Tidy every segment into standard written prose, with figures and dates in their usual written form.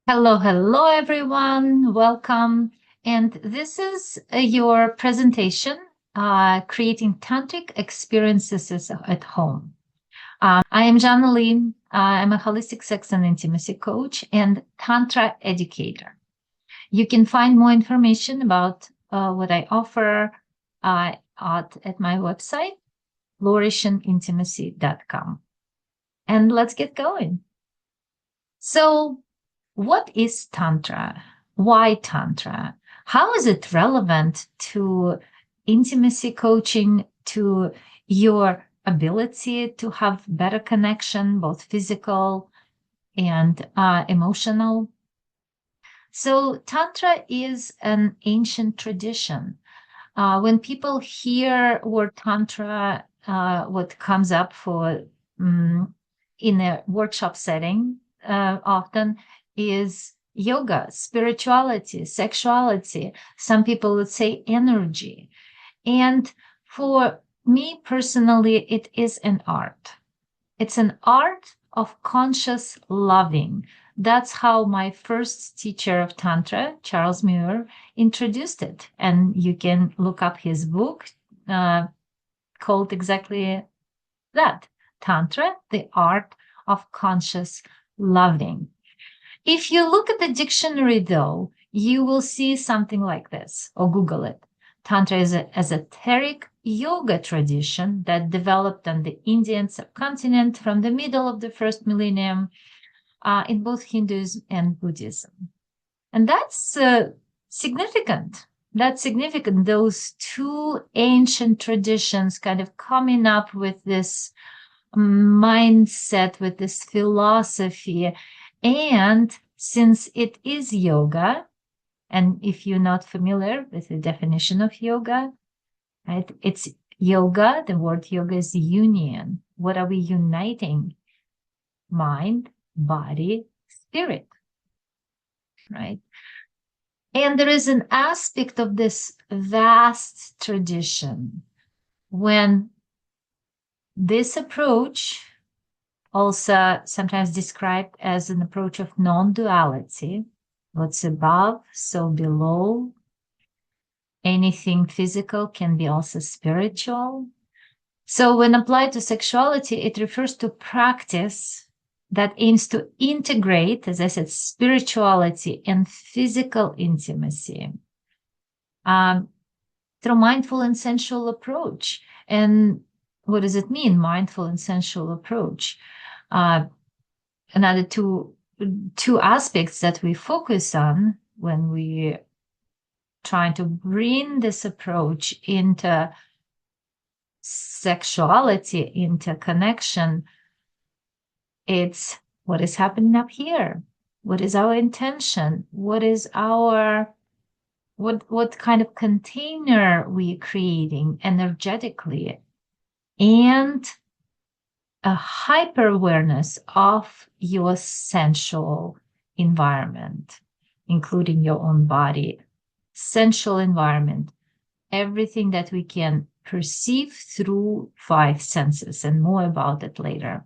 Hello, hello, everyone. Welcome. And this is your presentation, Creating Tantric Experiences at Home. I am Jana. I'm a holistic sex and intimacy coach and Tantra educator. You can find more information about what I offer at my website, flourishingintimacy.com. And let's get going. So, what is Tantra? Why Tantra? How is it relevant to intimacy coaching, to your ability to have better connection, both physical and emotional? So, Tantra is an ancient tradition. When people hear word Tantra, what comes up in a workshop setting often is yoga, spirituality, sexuality. Some people would say energy. And for me personally, it is an art. It's an art of conscious loving. That's how my first teacher of Tantra, Charles Muir, introduced it. And you can look up his book called exactly that, Tantra, the art of conscious loving. If you look at the dictionary, though, you will see something like this, or Google it. Tantra is an esoteric yoga tradition that developed on the Indian subcontinent from the middle of the first millennium in both Hinduism and Buddhism. And that's significant. That's significant. Those two ancient traditions kind of coming up with this mindset, with this philosophy. And since it is yoga, and if you're not familiar with the definition of yoga, right, it's yoga. The word yoga is union. What are we uniting? Mind, body, spirit, right? And there is an aspect of this vast tradition when this approach, also sometimes described as an approach of non-duality, what's above, so below, anything physical can be also spiritual. So when applied to sexuality, it refers to practice that aims to integrate, as I said, spirituality and physical intimacy through mindful and sensual approach. And what does it mean, mindful and sensual approach? Another two aspects that we focus on when we trying to bring this approach into sexuality, into connection, it's what is happening up here. What is our intention? What is our what kind of container we creating energetically, and a hyper awareness of your sensual environment, including your own body, sensual environment, everything that we can perceive through five senses, and more about it later.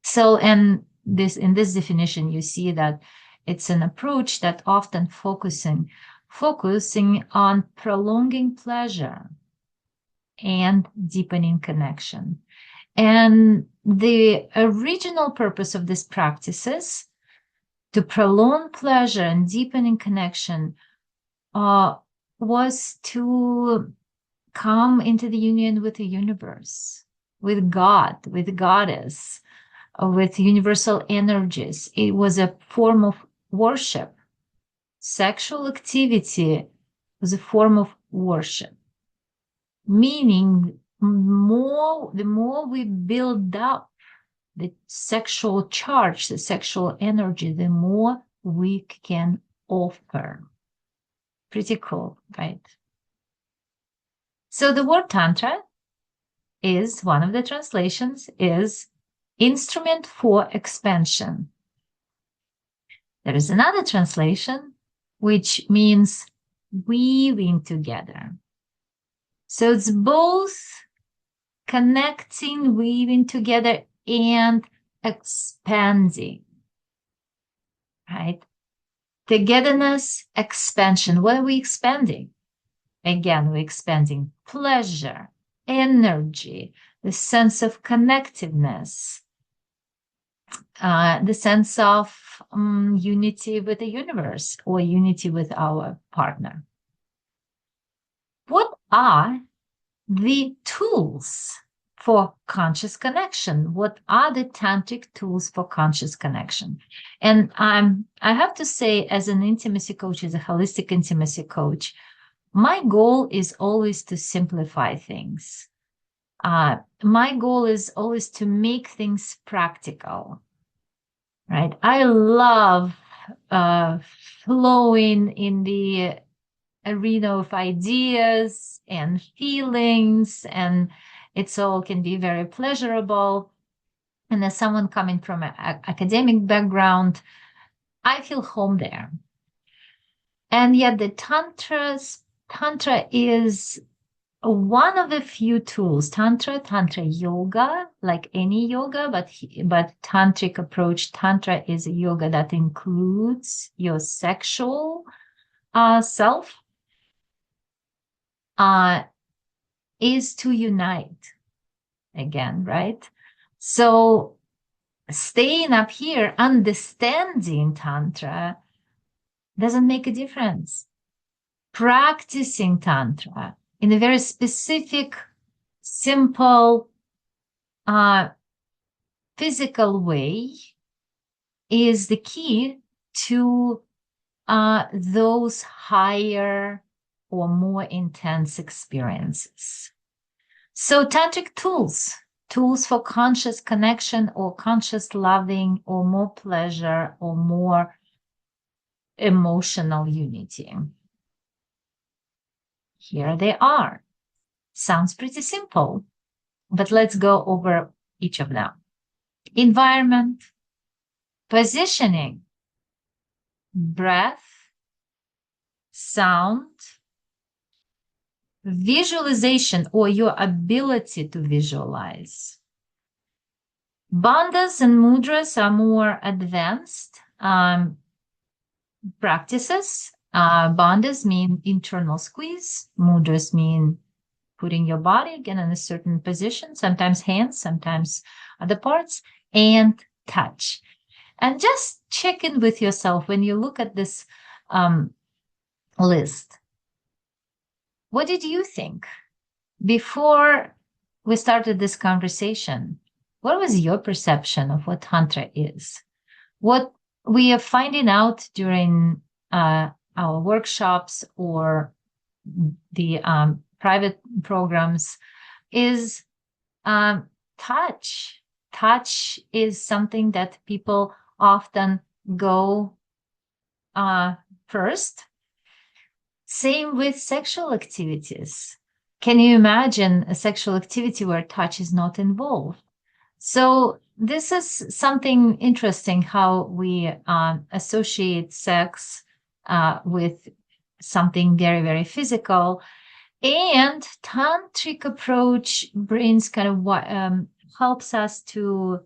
So, and this in this definition, you see that it's an approach that often focusing on prolonging pleasure and deepening connection. And the original purpose of these practices, to prolong pleasure and deepening connection, was to come into the union with the universe, with God, with Goddess, with universal energies. It was a form of worship. Sexual activity was a form of worship, meaning the more we build up the sexual charge, the sexual energy, the more we can offer. Pretty cool, right? So the word Tantra is, one of the translations is instrument for expansion. There is another translation which means weaving together. So it's both connecting, weaving together, and expanding, right? Togetherness, expansion. What are we expanding? Again, we're expanding pleasure, energy, the sense of connectiveness, the sense of unity with the universe or unity with our partner. What are the tools for conscious connection? What are the tantric tools for conscious connection? And I have to say, as an intimacy coach, as a holistic intimacy coach, my goal is always to simplify things. My goal is always to make things practical, right? I love flowing in the arena of ideas and feelings, and it's all can be very pleasurable. And as someone coming from an academic background, I feel home there. And yet the Tantra is one of the few tools. Tantra yoga, like any yoga, but tantric approach. Tantra is a yoga that includes your sexual self, is to unite again, right? So staying up here, understanding Tantra doesn't make a difference. Practicing Tantra in a very specific, simple, physical way is the key to those higher or more intense experiences. So tantric tools for conscious connection or conscious loving or more pleasure or more emotional unity. Here they are. Sounds pretty simple, but let's go over each of them. Environment, positioning, breath, sound, visualization or your ability to visualize. Bandhas and mudras are more advanced practices. Bandhas mean internal squeeze. Mudras mean putting your body again in a certain position, sometimes hands, sometimes other parts, and touch. And just check in with yourself when you look at this list. What did you think? Before we started this conversation, what was your perception of what Tantra is? What we are finding out during our workshops or the private programs is touch. Touch is something that people often go first. Same with sexual activities. Can you imagine a sexual activity where touch is not involved? So this is something interesting, how we associate sex with something very, very physical. And tantric approach brings kind of helps us to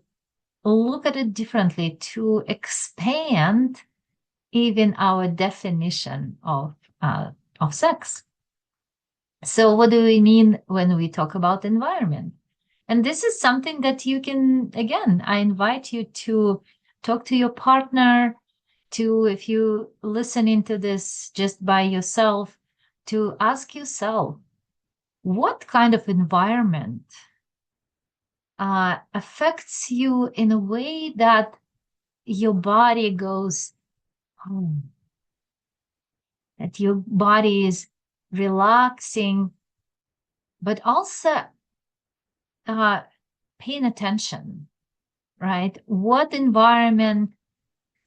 look at it differently, to expand even our definition of sex. So what do we mean when we talk about environment? And this is something that you can, again, I invite you to talk to your partner, to, if you listening to this just by yourself, to ask yourself, what kind of environment affects you in a way that your body goes home, that your body is relaxing, but also paying attention, right? What environment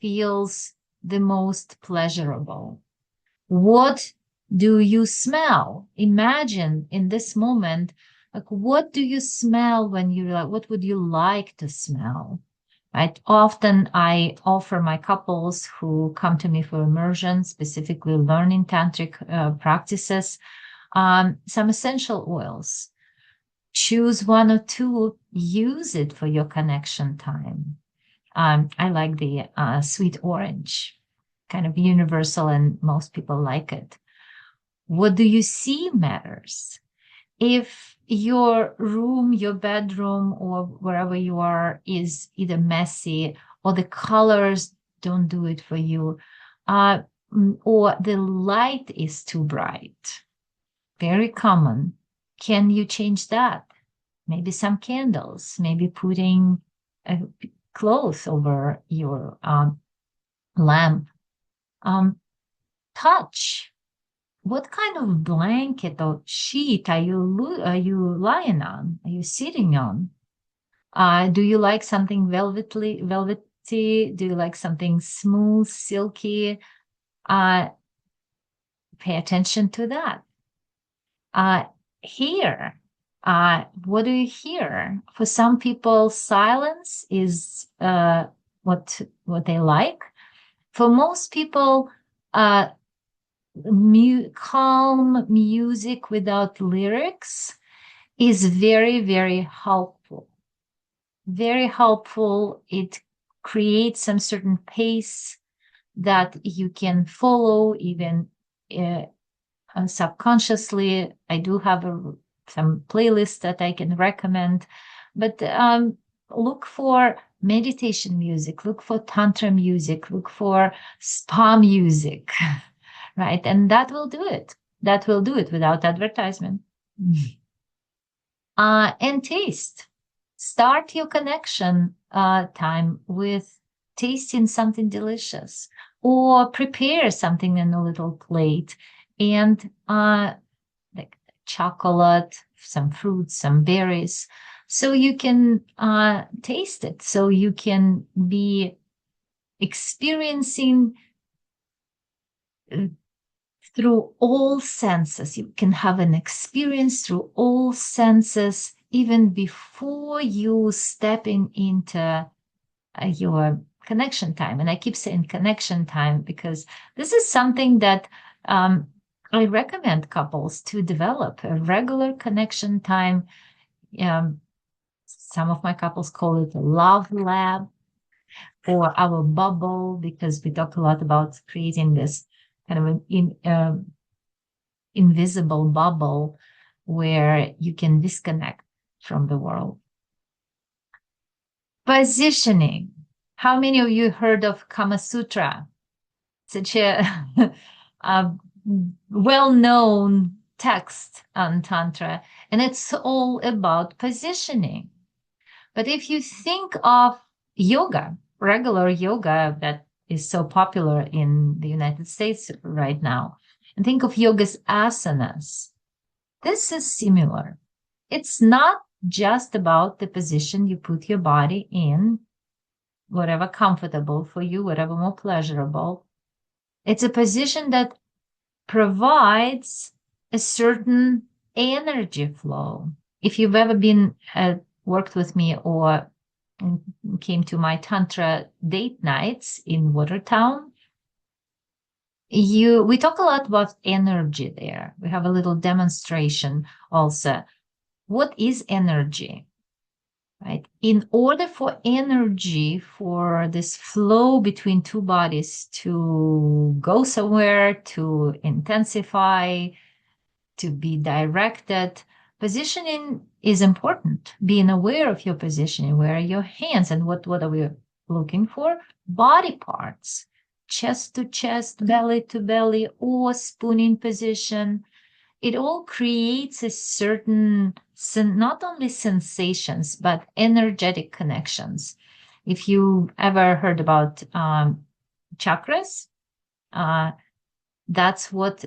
feels the most pleasurable? What do you smell? Imagine in this moment, like, what do you smell when you're like, what would you like to smell? Right? Often I offer my couples who come to me for immersion, specifically learning tantric practices, some essential oils. Choose one or two, use it for your connection time. I like the sweet orange, kind of universal, and most people like it. What do you see matters. If your room, your bedroom, or wherever you are is either messy or the colors don't do it for you, uh, or the light is too bright, very common. Can you change that? Maybe some candles, maybe putting a cloth over your lamp. Um, touch. What kind of blanket or sheet are you lying on? Are you sitting on? Do you like something velvety? Do you like something smooth, silky? Uh, pay attention to that. Uh, hear. What do you hear? For some people, silence is what they like. For most people, uh, calm music without lyrics is very, very helpful. Very helpful. It creates some certain pace that you can follow even uh, subconsciously. I do have some playlists that I can recommend, but look for meditation music, look for tantra music, look for spa music, right? And that will do it. That will do it without advertisement. And taste. Start your connection time with tasting something delicious, or prepare something in a little plate and like chocolate, some fruits, some berries, so you can taste it, so you can be experiencing uh, through all senses. You can have an experience through all senses even before you stepping into your connection time. And I keep saying connection time because this is something that I recommend couples to develop a regular connection time. Um, some of my couples call it a love lab or our bubble, because we talk a lot about creating this kind of invisible bubble where you can disconnect from the world. Positioning. How many of you heard of Kama Sutra? Such a, a well-known text on Tantra, and it's all about positioning. But if you think of yoga, regular yoga that is so popular in the United States right now, and think of yoga's asanas, this is similar. It's not just about the position you put your body in, whatever comfortable for you, whatever more pleasurable. It's a position that provides a certain energy flow. If you've ever been worked with me or came to my Tantra date nights in Watertown, we talk a lot about energy there. We have a little demonstration also. What is energy? Right? In order for energy, for this flow between two bodies to go somewhere, to intensify, to be directed, positioning is important. Being aware of your positioning, where are your hands, and what are we looking for? Body parts, chest to chest, belly to belly, or spooning position. It all creates a certain, not only sensations, but energetic connections. If you ever heard about chakras, that's what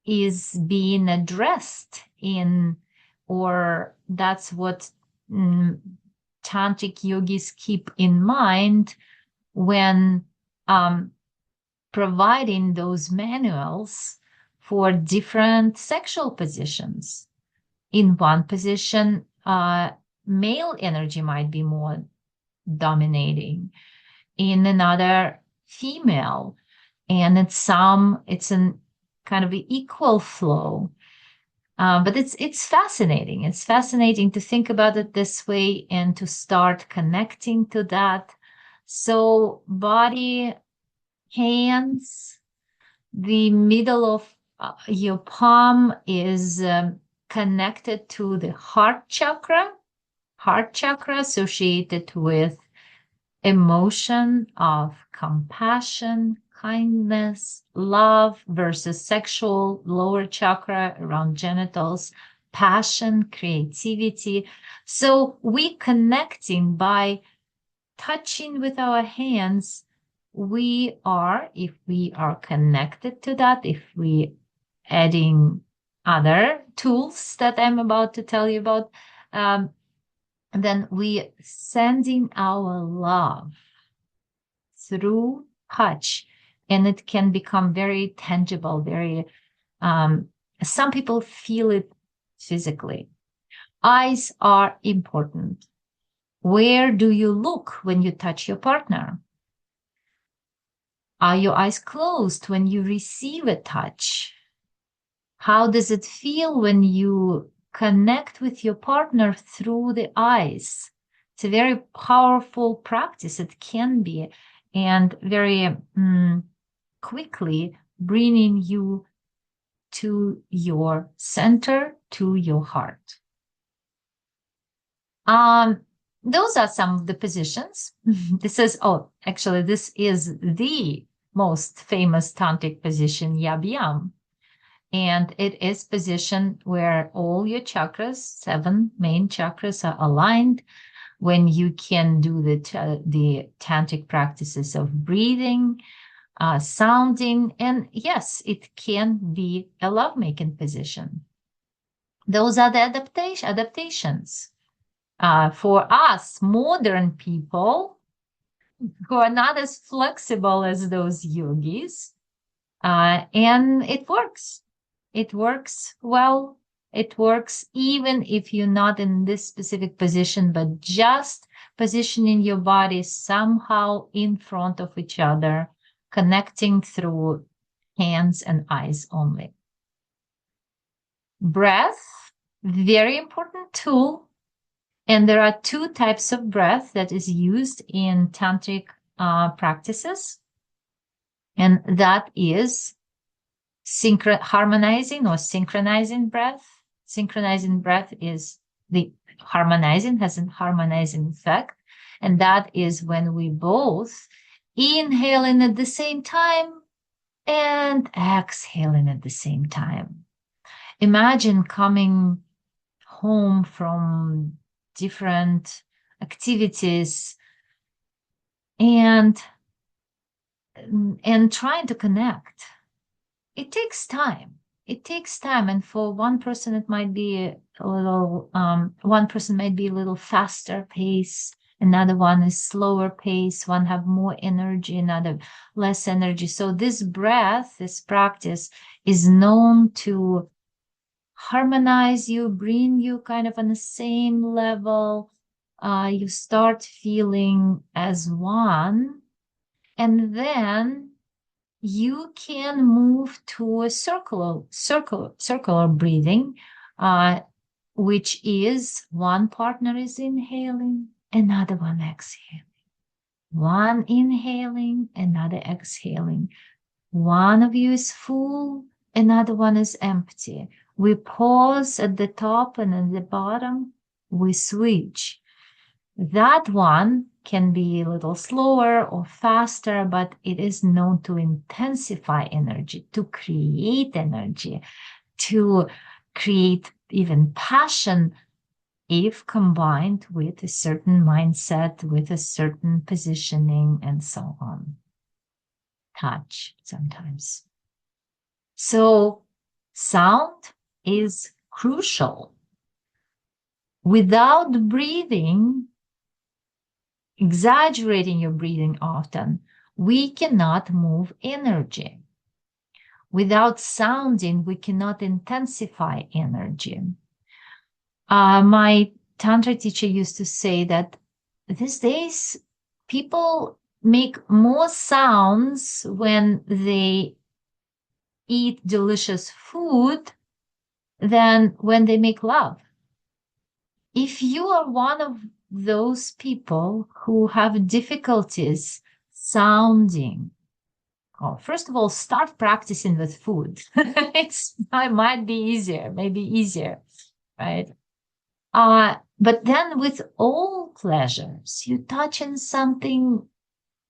is being addressed in, or that's what tantric yogis keep in mind when providing those manuals for different sexual positions. In one position, male energy might be more dominating. In another, female. And it's an kind of an equal flow. But it's fascinating. It's fascinating to think about it this way and to start connecting to that. So body, hands, the middle of your palm is connected to the heart chakra associated with emotion of compassion, kindness, love versus sexual, lower chakra around genitals, passion, creativity. So we connecting by touching with our hands. We are, if we are connected to that, if we adding other tools that I'm about to tell you about, then we sending our love through touch, and it can become very tangible, very, some people feel it physically. Eyes are important. Where do you look when you touch your partner? Are your eyes closed when you receive a touch? How does it feel when you connect with your partner through the eyes? It's a very powerful practice. It can be, and very quickly bringing you to your center, to your heart. Those are some of the positions. This is the most famous tantric position, Yab-Yam. And it is position where all your chakras, 7 main chakras, are aligned. When you can do the tantric practices of breathing, sounding, and yes, it can be a lovemaking position. Those are the adaptations. For us, modern people who are not as flexible as those yogis, and it works. It works well. It works even if you're not in this specific position, but just positioning your body somehow in front of each other, connecting through hands and eyes only. Breath, very important tool. And there are 2 types of breath that is used in tantric practices. And that is harmonizing or synchronizing breath. Synchronizing breath is the harmonizing, has a harmonizing effect. And that is when we both inhaling at the same time and exhaling at the same time. Imagine coming home from different activities and trying to connect. It takes time. And for one person, it might be a little, one person might be a little faster pace. Another one is slower pace. One have more energy, another less energy. So this breath, this practice is known to harmonize you, bring you kind of on the same level. You start feeling as one, and then you can move to a circular breathing, which is one partner is inhaling, another one exhaling. One inhaling, another exhaling. One of you is full, another one is empty. We pause at the top and at the bottom, we switch. That one can be a little slower or faster, but it is known to intensify energy, to create energy, to create even passion if combined with a certain mindset, with a certain positioning, and so on. Touch sometimes. So sound is crucial. Without breathing, exaggerating your breathing often, we cannot move energy. Without sounding, we cannot intensify energy. My Tantra teacher used to say that these days people make more sounds when they eat delicious food than when they make love. If you are one of those people who have difficulties sounding. Oh, first of all, start practicing with food. It might be easier, maybe easier, right? But then with all pleasures, you touch in something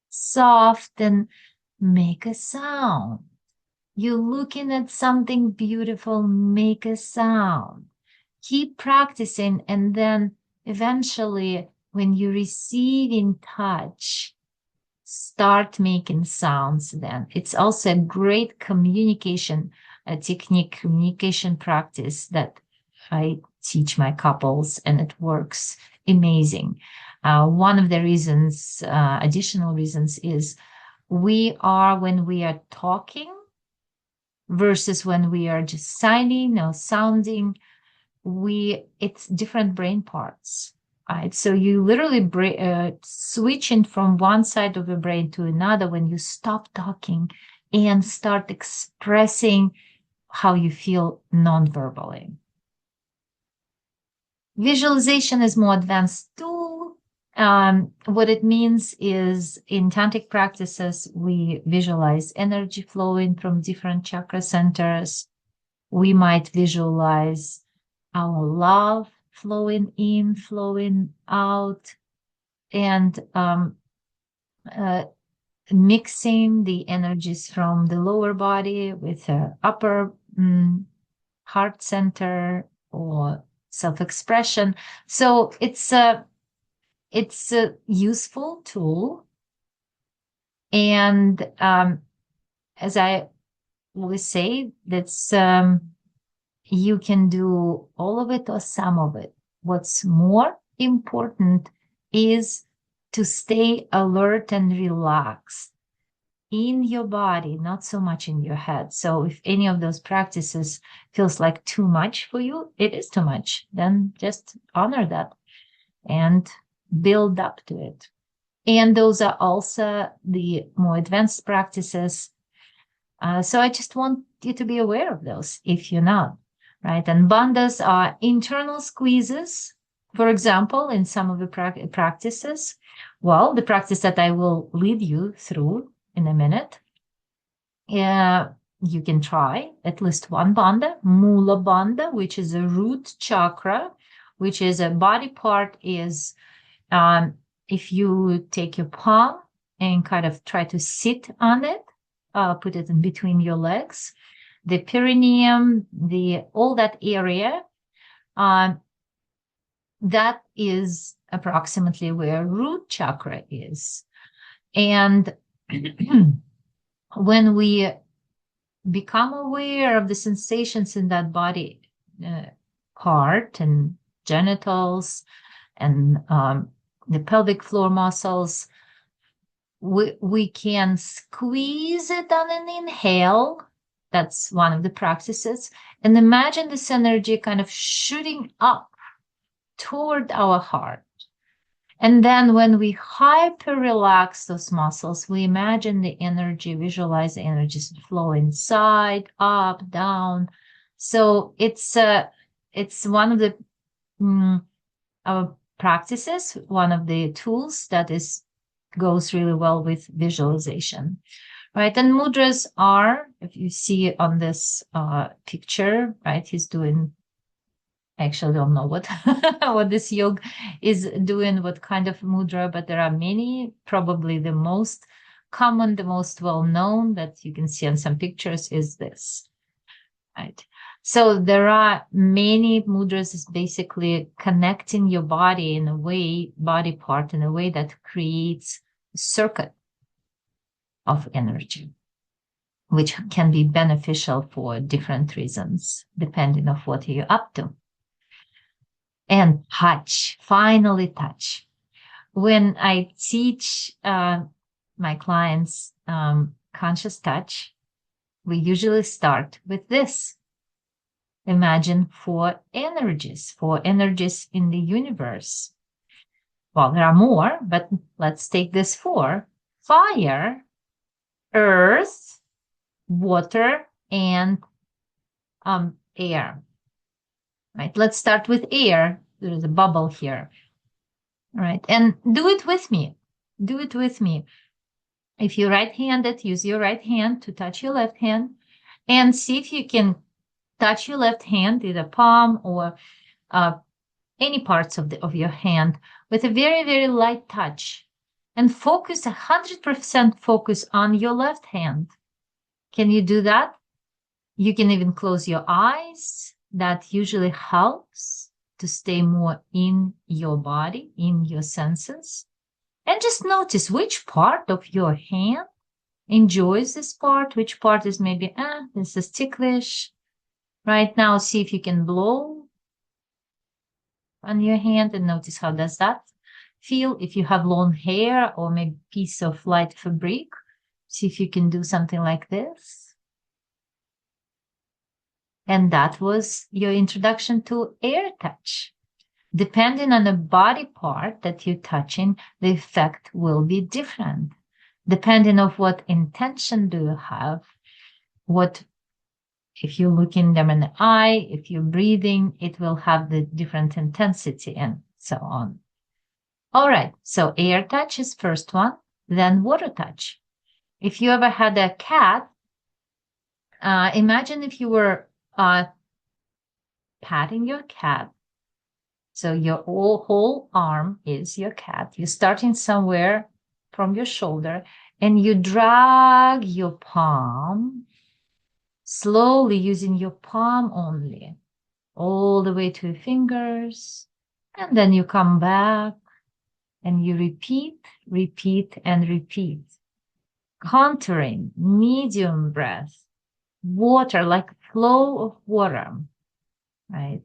soft and make a sound. You're looking at something beautiful, make a sound. Keep practicing, and then eventually, when you receive in touch, start making sounds then. It's also a great communication technique, communication practice that I teach my couples, and it works amazing. One of the reasons, additional reasons, is when we are talking versus when we are just signing or sounding, it's different brain parts. Right? So you literally switching from one side of the brain to another when you stop talking and start expressing how you feel non-verbally. Visualization is more advanced tool. What it means is in tantric practices, we visualize energy flowing from different chakra centers. We might visualize our love flowing in, flowing out, and mixing the energies from the lower body with the upper heart center or self-expression. So it's a useful tool. And as I always say, that's you can do all of it or some of it. What's more important is to stay alert and relaxed in your body, not so much in your head. So if any of those practices feels like too much for you, it is too much, then just honor that and build up to it. And those are also the more advanced practices. So I just want you to be aware of those if you're not, right? And bandhas are internal squeezes, for example, in some of the practices. Well, the practice that I will lead you through in a minute, you can try at least one bandha, Mula bandha, which is a root chakra, which is a body part is if you take your palm and kind of try to sit on it, put it in between your legs, the perineum, all that area, that is approximately where root chakra is. And when we become aware of the sensations in that body part and genitals and the pelvic floor muscles, we can squeeze it on an inhale. That's one of the practices. And imagine this energy kind of shooting up toward our heart. And then when we hyper relax those muscles, we imagine the energy, visualize the energies flow inside, up, down. So it's one of the practices, one of the tools that goes really well with visualization, right? And mudras are, if you see on this picture, right, he's doing, I actually don't know what what this yoga is doing, what kind of mudra, but there are many. Probably the most common, the most well-known that you can see on some pictures is this, right? So there are many mudras, is basically connecting your body in a way, body part in a way that creates a circuit of energy, which can be beneficial for different reasons, depending on what you're up to. And touch, finally touch. When I teach my clients conscious touch, we usually start with this. Imagine four energies in the universe. Well, there are more, but let's take this four. Fire, earth, water, and air. Right, let's start with air. There's a bubble here. right? And do it with me. Do it with me. If you're right-handed, use your right hand to touch your left hand and see if you can touch your left hand, either palm or uh, any parts of your hand with a very, very light touch and focus 100% focus on your left hand. Can you do that? You can even close your eyes. That usually helps to stay more in your body, in your senses. And just notice which part of your hand enjoys this part, which part is maybe, this is ticklish. Right now, see if you can blow on your hand and notice how does that feel. If you have long hair or maybe piece of light fabric, see if you can do something like this. And that was your introduction to air touch. Depending on the body part that you're touching, the effect will be different. Depending on what intention do you have, what if you're looking them in the eye, if you're breathing, it will have the different intensity and so on. All right, so air touch is first one, then water touch. If you ever had a cat, imagine if you were patting your cat. So your whole arm is your cat. You're starting somewhere from your shoulder and you drag your palm slowly using your palm only all the way to your fingers. And then you come back and you repeat, repeat, and repeat. Contouring, medium breath, water, like flow of water, right?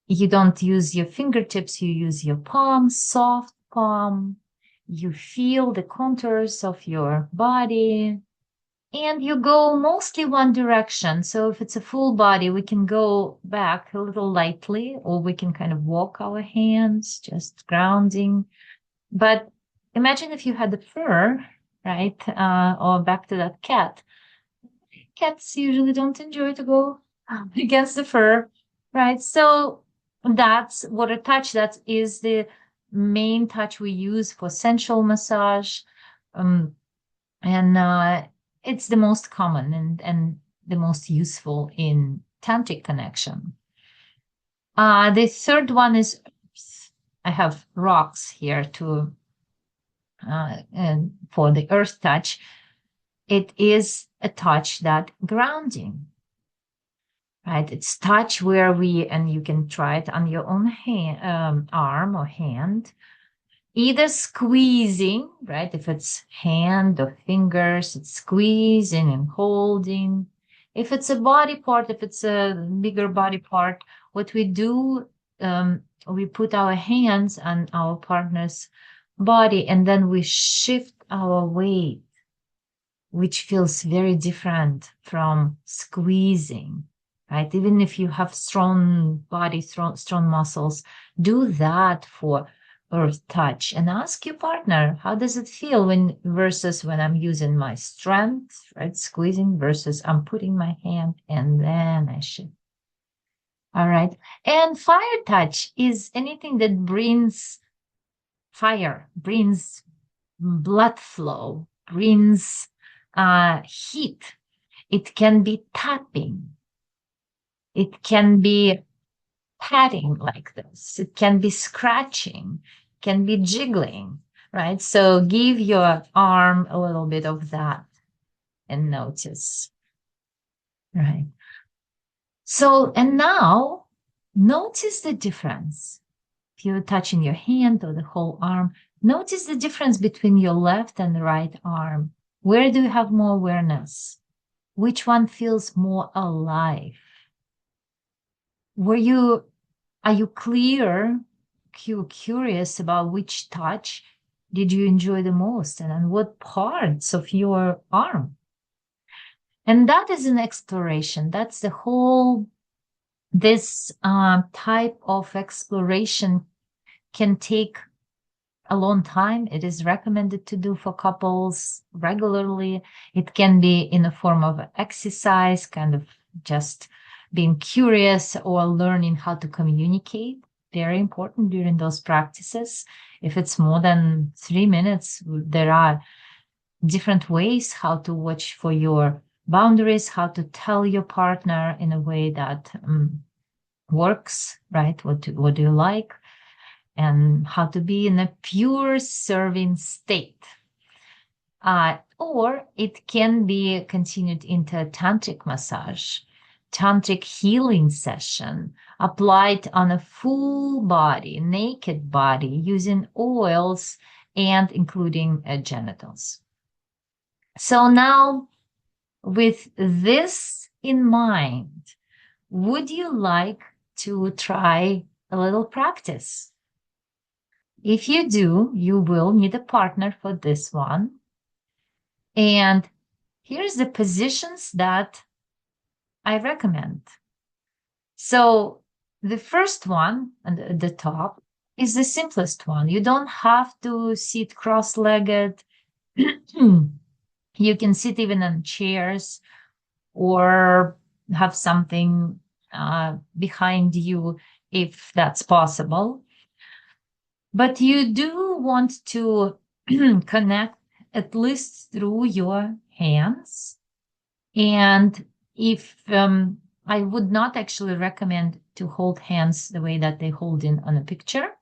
You don't use your fingertips, you use your palm, soft palm. You feel the contours of your body and you go mostly one direction. So if it's a full body, we can go back a little lightly, or we can kind of walk our hands, just grounding. But imagine if you had the fur, right? Or back to that cat. Cats usually don't enjoy to go against the fur, right? So that's water touch. That is the main touch we use for sensual massage. And it's the most common and the most useful in tantric connection. The third one is, I have rocks here to and for the earth touch. It is a touch that grounding, right? It's touch where and you can try it on your own hand, arm or hand, either squeezing, right? If it's hand or fingers, it's squeezing and holding. If it's a body part, if it's a bigger body part, what we do, we put our hands on our partner's body and then we shift our weight, which feels very different from squeezing, right? Even if you have strong body, strong muscles, do that for earth touch and ask your partner, how does it feel versus when I'm using my strength, right? Squeezing versus I'm putting my hand and then I shift. All right. And fire touch is anything that brings fire, brings blood flow, brings heat. It can be tapping. It can be patting like this. It can be scratching, can be jiggling, right? So give your arm a little bit of that and notice, right? So, and now notice the difference. If you're touching your hand or the whole arm, notice the difference between your left and right arm. Where do you have more awareness? Which one feels more alive? Are you curious about which touch did you enjoy the most and on what parts of your arm? And that is an exploration. That's this type of exploration can take a long time. It is recommended to do for couples regularly. It can be in a form of exercise, kind of just being curious or learning how to communicate very important during those practices. If it's more than 3 minutes, there are different ways how to watch for your boundaries, how to tell your partner in a way that works, right? What do you like? And how to be in a pure serving state. Or it can be continued into a tantric massage, tantric healing session applied on a full body, naked body, using oils and including genitals. So now, with this in mind, would you like to try a little practice? If you do, you will need a partner for this one. And here's the positions that I recommend. So the first one at the top is the simplest one. You don't have to sit cross-legged. You can sit even on chairs or have something behind you if that's possible. But you do want to connect at least through your hands. And if I would not actually recommend to hold hands the way that they hold in on a picture,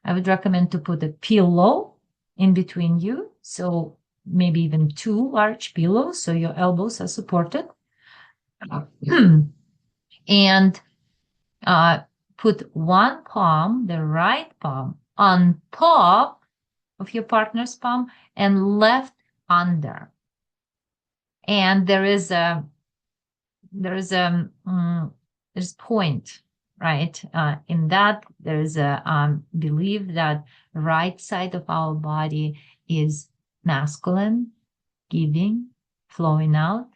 I would recommend to put a pillow in between you. So maybe even 2 large pillows so your elbows are supported. And put one palm, the right palm, on top of your partner's palm and left under. And there's point, right? In that, there's a belief that right side of our body is masculine, giving, flowing out.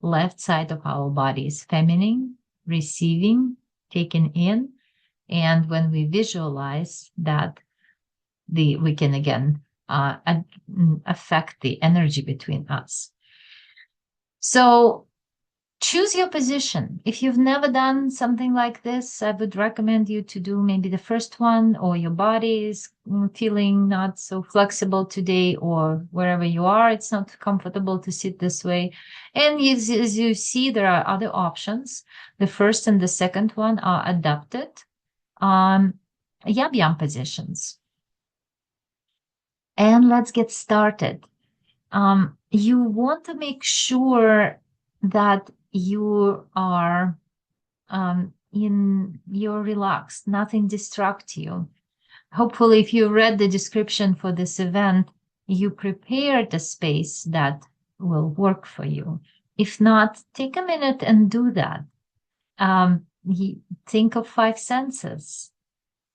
Left side of our body is feminine, receiving, taken in. And when we visualize that, we can again affect the energy between us. So choose your position. If you've never done something like this, I would recommend you to do maybe the first one, or your body is feeling not so flexible today, or wherever you are, it's not comfortable to sit this way. And as you see, there are other options. The first and the second one are adapted yam positions. And let's get started. You want to make sure that you are you're relaxed, nothing distracts you. Hopefully, if you read the description for this event, you prepared a space that will work for you. If not, take a minute and do that. Think of 5 senses.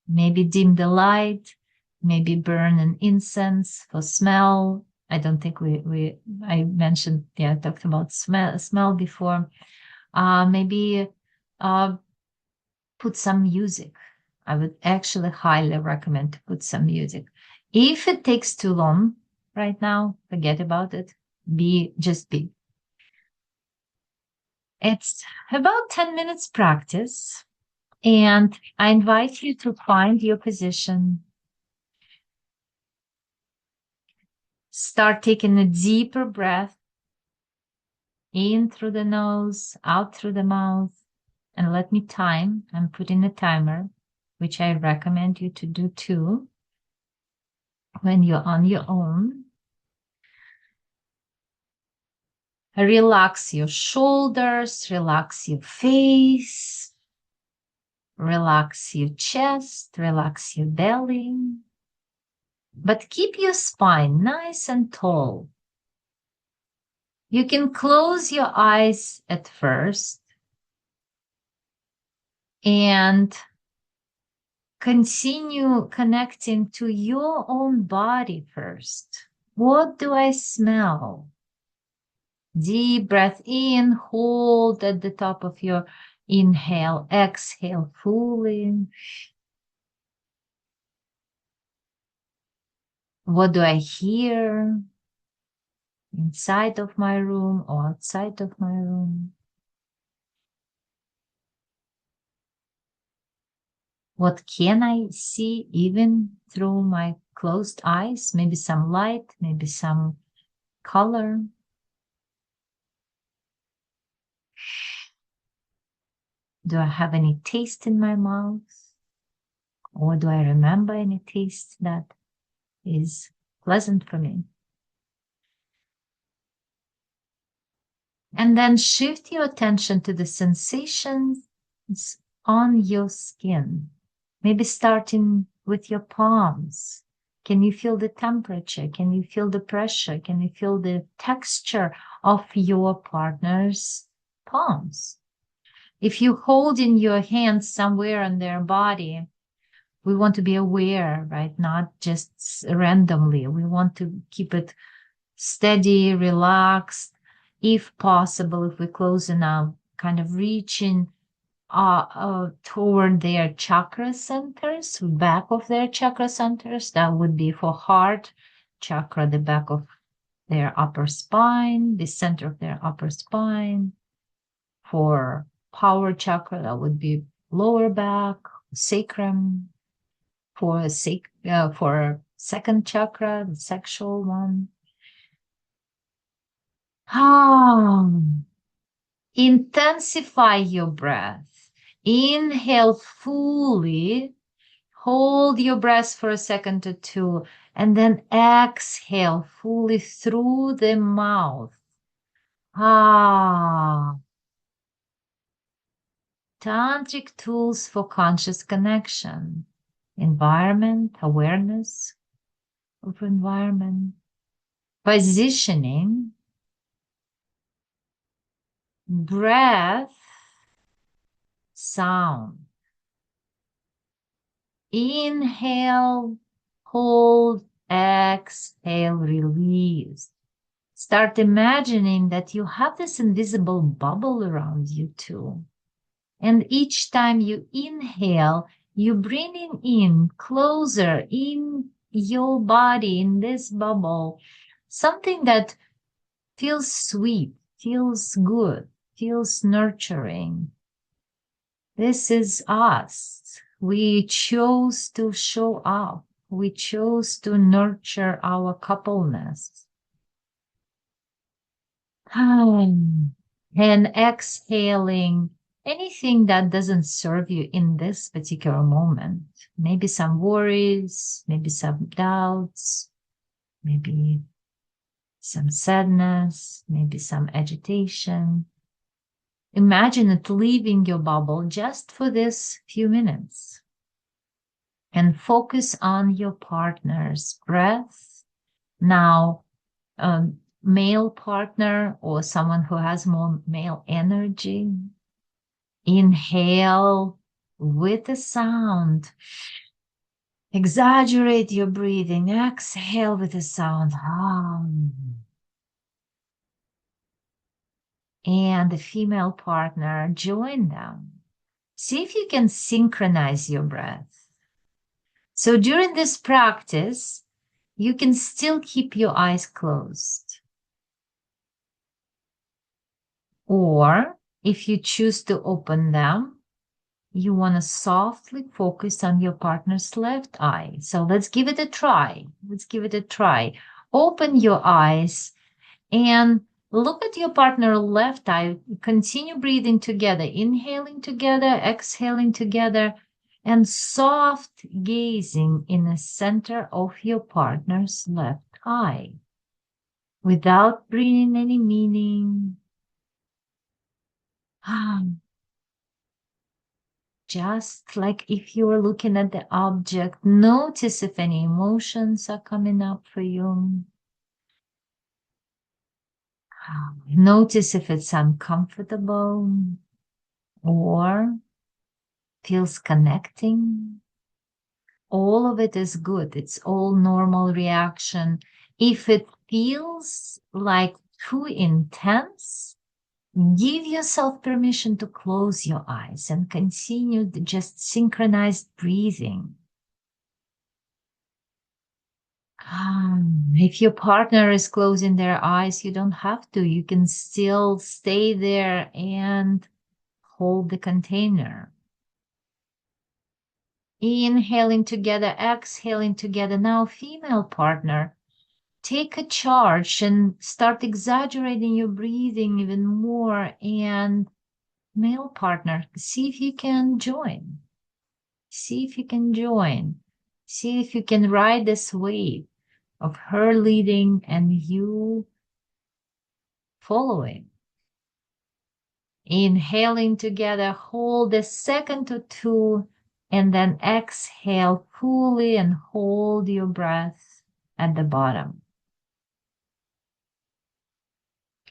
Maybe dim the light, maybe burn an incense for smell. I don't think I mentioned, I talked about smell before. Maybe put some music. I would actually highly recommend to put some music. If it takes too long right now, forget about it. Just be. It's about 10 minutes practice, and I invite you to find your position. Start taking a deeper breath in through the nose, out through the mouth, and let me time. I'm putting a timer, which I recommend you to do too when you're on your own. Relax your shoulders, relax your face, relax your chest, relax your belly. But keep your spine nice and tall. You can close your eyes at first and continue connecting to your own body first. What do I smell? Deep breath in, hold at the top of your inhale, exhale fully. What do I hear inside of my room or outside of my room? What can I see even through my closed eyes? Maybe some light, maybe some color. Do I have any taste in my mouth? Or do I remember any taste that is pleasant for me? And then shift your attention to the sensations on your skin. Maybe starting with your palms. Can you feel the temperature? Can you feel the pressure? Can you feel the texture of your partner's palms? If you hold in your hands somewhere on their body, we want to be aware, right? Not just randomly. We want to keep it steady, relaxed. If possible, if we're close enough, kind of reaching toward their chakra centers, back of their chakra centers. That would be for heart chakra, the back of their upper spine, the center of their upper spine. For power chakra, that would be lower back, sacrum. For second chakra, the sexual one. Intensify your breath. Inhale fully. Hold your breath for a second or two, and then exhale fully through the mouth. Tantric tools for conscious connection. Environment, awareness of environment. Positioning. Breath, sound. Inhale, hold, exhale, release. Start imagining that you have this invisible bubble around you too. And each time you inhale, you bringing in closer in your body, in this bubble, something that feels sweet, feels good, feels nurturing. This is us. We chose to show up. We chose to nurture our coupleness. And exhaling anything that doesn't serve you in this particular moment. Maybe some worries, maybe some doubts, maybe some sadness, maybe some agitation. Imagine it leaving your bubble just for this few minutes. And focus on your partner's breath. Now, male partner or someone who has more male energy. Inhale with a sound. Exaggerate your breathing. Exhale with a sound. And the female partner, join them. See if you can synchronize your breath. So during this practice, you can still keep your eyes closed. Or if you choose to open them, you want to softly focus on your partner's left eye. So let's give it a try. Let's give it a try. Open your eyes and look at your partner's left eye. Continue breathing together, inhaling together, exhaling together, and soft gazing in the center of your partner's left eye without bringing any meaning. Just like if you were looking at the object, notice if any emotions are coming up for you. Notice if it's uncomfortable or feels connecting. All of it is good. It's all normal reaction. If it feels like too intense, give yourself permission to close your eyes and continue just synchronized breathing. If your partner is closing their eyes, you don't have to. You can still stay there and hold the container. Inhaling together, exhaling together. Now, female partner, take a charge and start exaggerating your breathing even more. And male partner, see if you can join. See if you can join. See if you can ride this wave of her leading and you following. Inhaling together, hold a second or two, and then exhale fully and hold your breath at the bottom.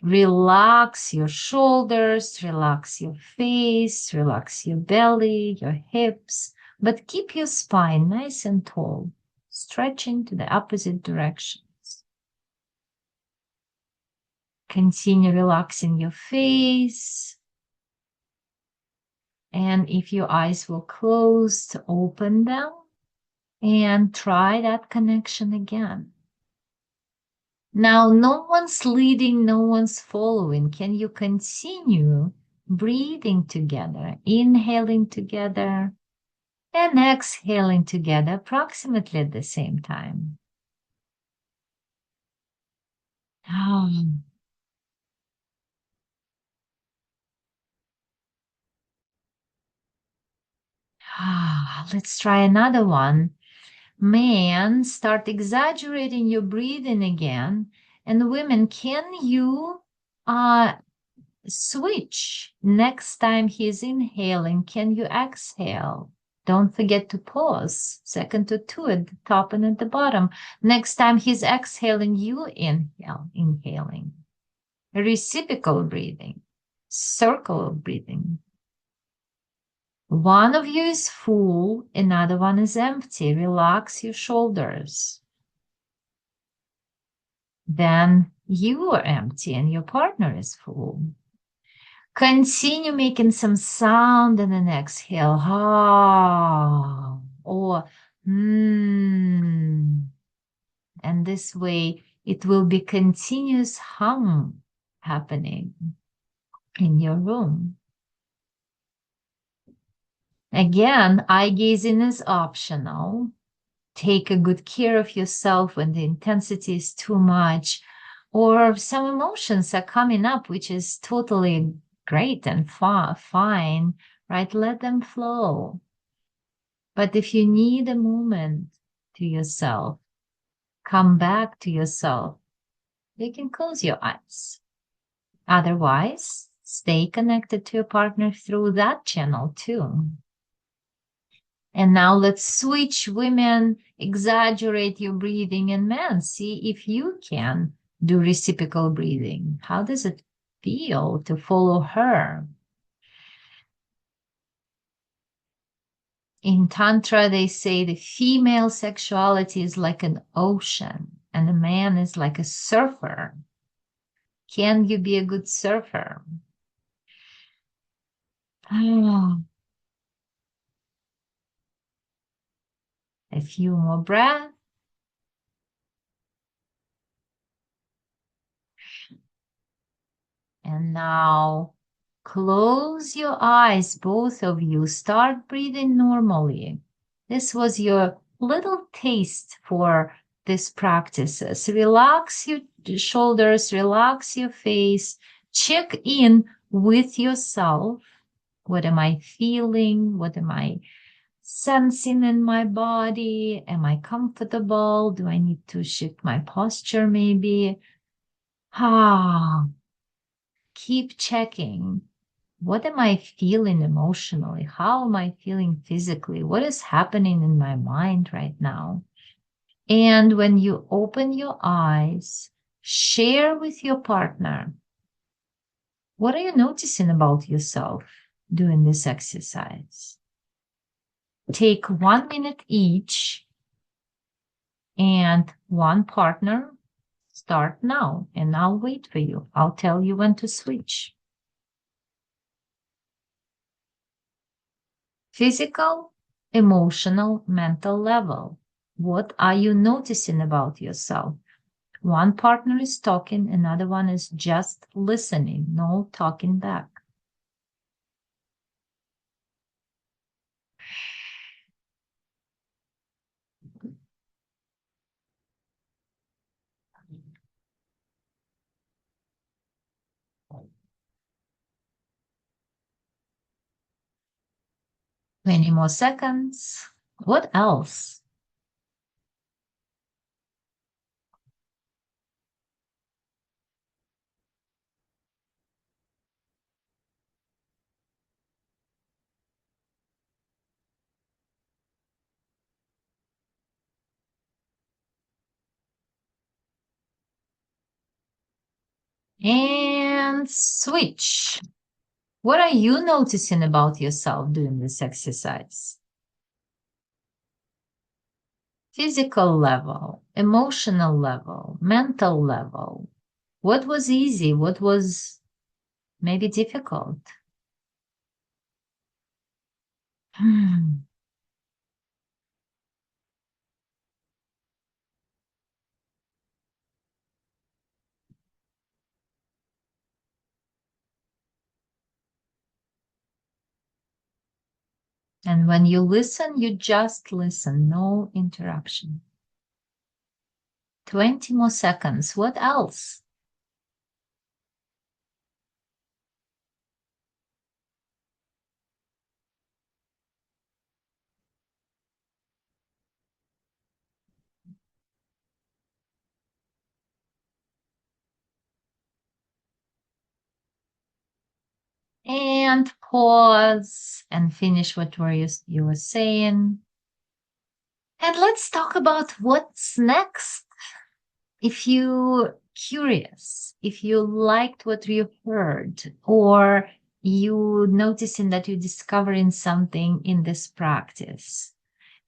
Relax your shoulders, relax your face, relax your belly, your hips, but keep your spine nice and tall, stretching to the opposite directions. Continue relaxing your face. And if your eyes were closed, open them and try that connection again. Now, no one's leading, no one's following. Can you continue breathing together, inhaling together, and exhaling together approximately at the same time? Let's try another one. Man, start exaggerating your breathing again. And women, can you switch? Next time he's inhaling, can you exhale? Don't forget to pause. Second to two at the top and at the bottom. Next time he's exhaling, you inhale, inhaling. Reciprocal breathing, circle breathing. One of you is full, another one is empty. Relax your shoulders. Then you are empty and your partner is full. Continue making some sound and then exhale. Ah, or And this way it will be continuous hum happening in your room. Again, eye gazing is optional. Take a good care of yourself when the intensity is too much or some emotions are coming up, which is totally great and fine, right? Let them flow. But if you need a moment to yourself, come back to yourself, you can close your eyes. Otherwise, stay connected to your partner through that channel too. And now let's switch. Women, exaggerate your breathing, and men, see if you can do reciprocal breathing. How does it feel to follow her? In Tantra, they say the female sexuality is like an ocean and the man is like a surfer. Can you be a good surfer? A few more breaths. And now close your eyes, both of you. Start breathing normally. This was your little taste for this practices. Relax your shoulders, relax your face, check in with yourself. What am I feeling? What am I sensing in my body? Am I comfortable? Do I need to shift my posture maybe? Keep checking. What am I feeling emotionally? How am I feeling physically? What is happening in my mind right now? And when you open your eyes, share with your partner. What are you noticing about yourself doing this exercise? Take 1 minute each and one partner. Start now and I'll wait for you. I'll tell you when to switch. Physical, emotional, mental level. What are you noticing about yourself? One partner is talking, another one is just listening, no talking back. 20 more seconds. What else? And switch. What are you noticing about yourself doing this exercise? Physical level, emotional level, mental level. What was easy? What was maybe difficult? Hmm. And when you listen, you just listen, no interruption. 20 more seconds. What else? And pause and finish what you were saying. And let's talk about what's next. If you curious, if you liked what you heard, or you noticing that you're discovering something in this practice,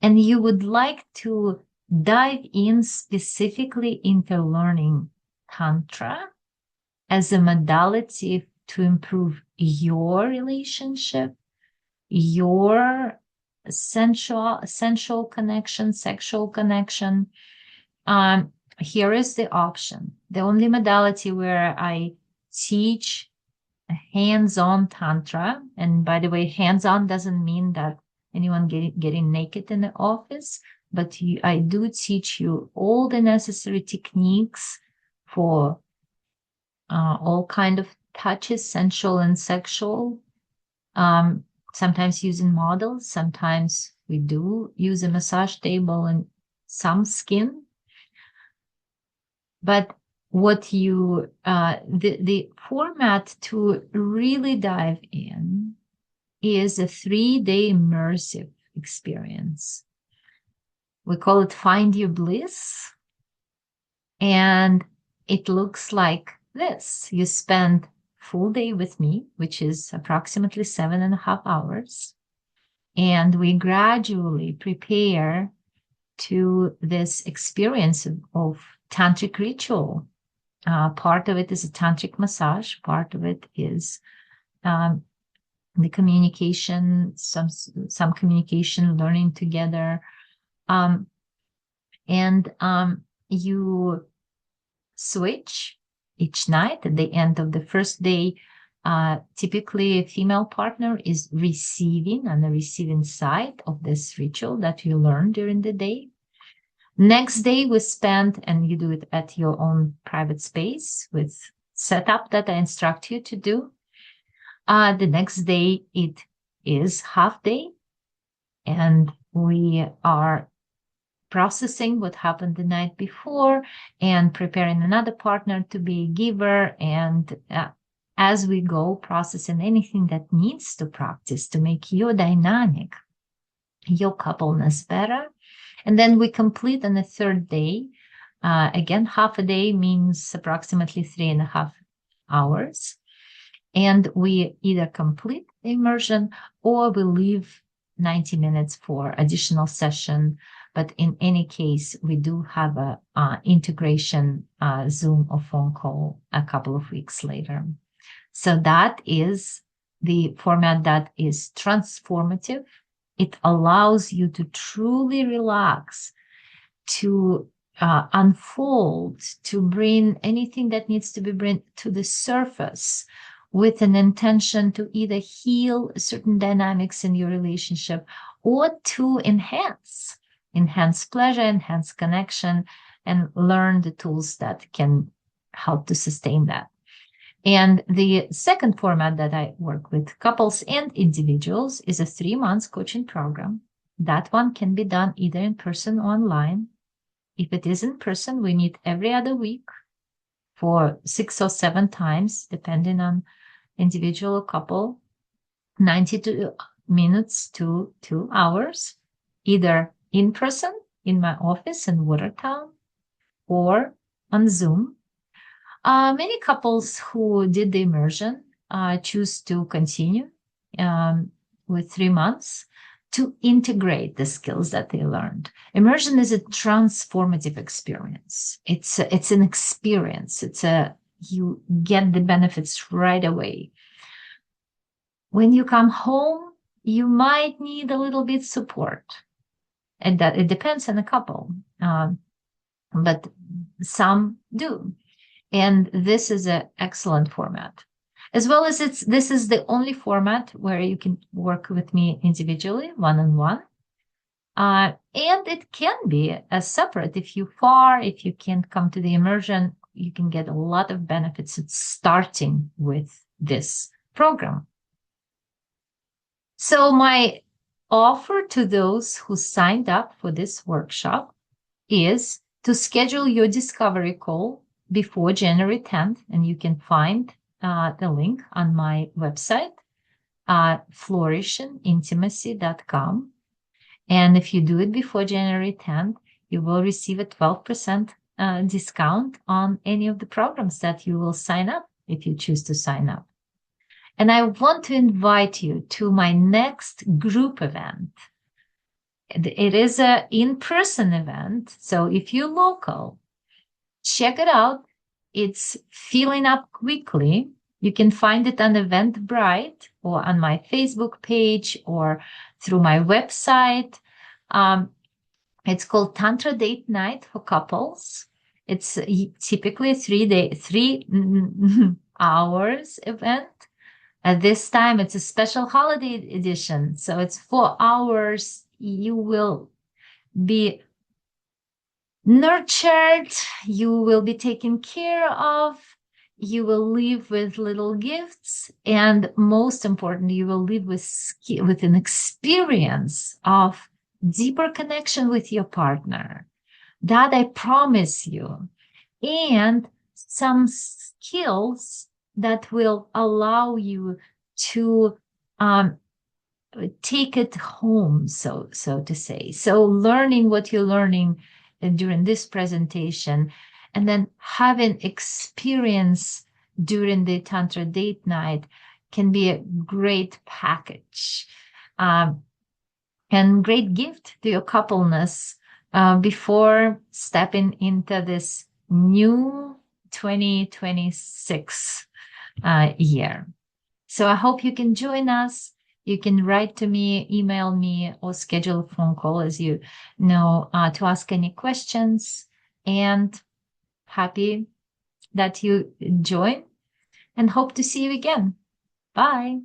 and you would like to dive in specifically into learning Tantra as a modality to improve your relationship, your sensual connection, sexual connection, um, here is the option. The only modality where I teach hands-on tantra, and by the way, hands-on doesn't mean that anyone getting naked in the office, but I do teach you all the necessary techniques for all kind of touches, sensual and sexual. Um, Sometimes using models, sometimes we do use a massage table and some skin. But what the format to really dive in is a 3-day immersive experience. We call it Find Your Bliss. And it looks like this. You spend full day with me, which is approximately 7.5 hours. And we gradually prepare to this experience of tantric ritual. Part of it is a tantric massage. Part of it is um, the communication, some communication, learning together, and you switch each night. At the end of the first day, typically a female partner is receiving on the receiving side of this ritual that you learn during the day. Next day we spend, and you do it at your own private space with setup that I instruct you to do. The next day it is half day, and we are processing what happened the night before and preparing another partner to be a giver. And as we go, processing anything that needs to practice to make your dynamic, your coupleness better. And then we complete on the third day. Again, half a day means approximately 3.5 hours. And we either complete the immersion or we leave 90 minutes for additional session. But in any case, we do have a integration Zoom or phone call a couple of weeks later. So that is the format that is transformative. It allows you to truly relax, to unfold, to bring anything that needs to be brought to the surface with an intention to either heal certain dynamics in your relationship or to enhance pleasure, enhance connection, and learn the tools that can help to sustain that. And the second format that I work with couples and individuals is a 3 months coaching program. That one can be done either in person or online. If it is in person, we meet every other week for 6 or 7 times, depending on individual or couple, 90 minutes to 2 hours, either in person in my office in Watertown or on Zoom. Many couples who did the immersion choose to continue with 3 months to integrate the skills that they learned. Immersion is a transformative experience. It's an experience. You get the benefits right away. When you come home, you might need a little bit support, and that it depends on the couple, but some do. And this is an excellent format. As well as this is the only format where you can work with me individually, one-on-one. And it can be a separate. If you can't come to the immersion, you can get a lot of benefits at starting with this program. So my offer to those who signed up for this workshop is to schedule your discovery call before January 10th, and you can find the link on my website, flourishingintimacy.com. And if you do it before January 10th, you will receive a 12% discount on any of the programs that you will sign up if you choose to sign up. And I want to invite you to my next group event. It is an in-person event. So if you're local, check it out. It's filling up quickly. You can find it on Eventbrite or on my Facebook page or through my website. It's called Tantra Date Night for couples. It's typically a 3 hours event. At this time, it's a special holiday edition. So it's 4 hours. You will be nurtured, you will be taken care of, you will leave with little gifts, and most importantly, you will leave with an experience of deeper connection with your partner. That I promise you. And some skills that will allow you to take it home, so to say. So learning what you're learning during this presentation, and then having experience during the Tantra Date Night can be a great package and great gift to your coupleness before stepping into this new 2026 year. So I hope you can join us. You can write to me, email me, or schedule a phone call, as you know, to ask any questions. And happy that you join and hope to see you again. Bye.